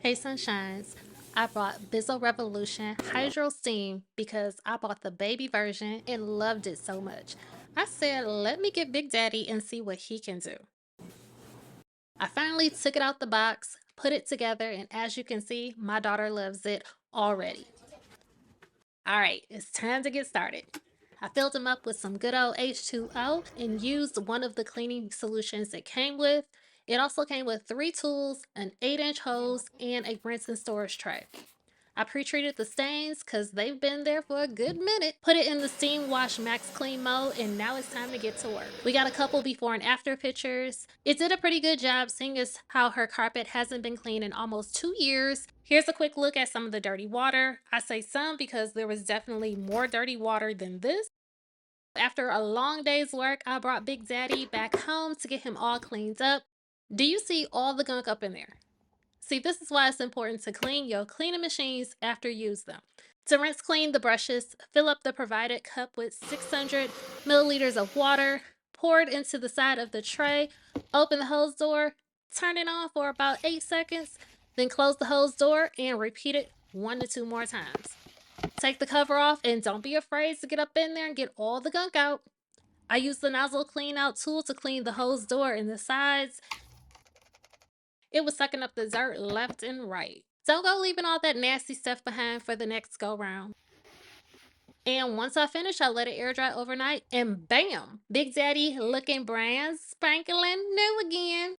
Hey Sunshines, I bought Bizzle Revolution HydroSteam because I bought the baby version and loved it so much. I said, let me get Big Daddy and see what he can do. I finally took it out the box, put it together, and as you can see, my daughter loves it already. All right, it's time to get started. I filled him up with some good old H2O and used one of the cleaning solutions it came with. It also came with 3 tools, an 8-inch hose, and a rinse and storage tray. I pre-treated the stains because they've been there for a good minute. Put it in the steam wash max clean mode, and now it's time to get to work. We got a couple before and after pictures. It did a pretty good job seeing as how her carpet hasn't been cleaned in almost 2 years. Here's a quick look at some of the dirty water. I say some because there was definitely more dirty water than this. After a long day's work, I brought Big Daddy back home to get him all cleaned up. Do you see all the gunk up in there? See, this is why it's important to clean your cleaning machines after you use them. To rinse clean the brushes, fill up the provided cup with 600 milliliters of water, pour it into the side of the tray, open the hose door, turn it on for about 8 seconds, then close the hose door and repeat it 1 to 2 more times. Take the cover off and don't be afraid to get up in there and get all the gunk out. I use the nozzle clean out tool to clean the hose door and the sides. It was sucking up the dirt left and right. Don't go leaving all that nasty stuff behind for the next go round. And once I finish, I let it air dry overnight and bam, Big Daddy looking brand spanking new again.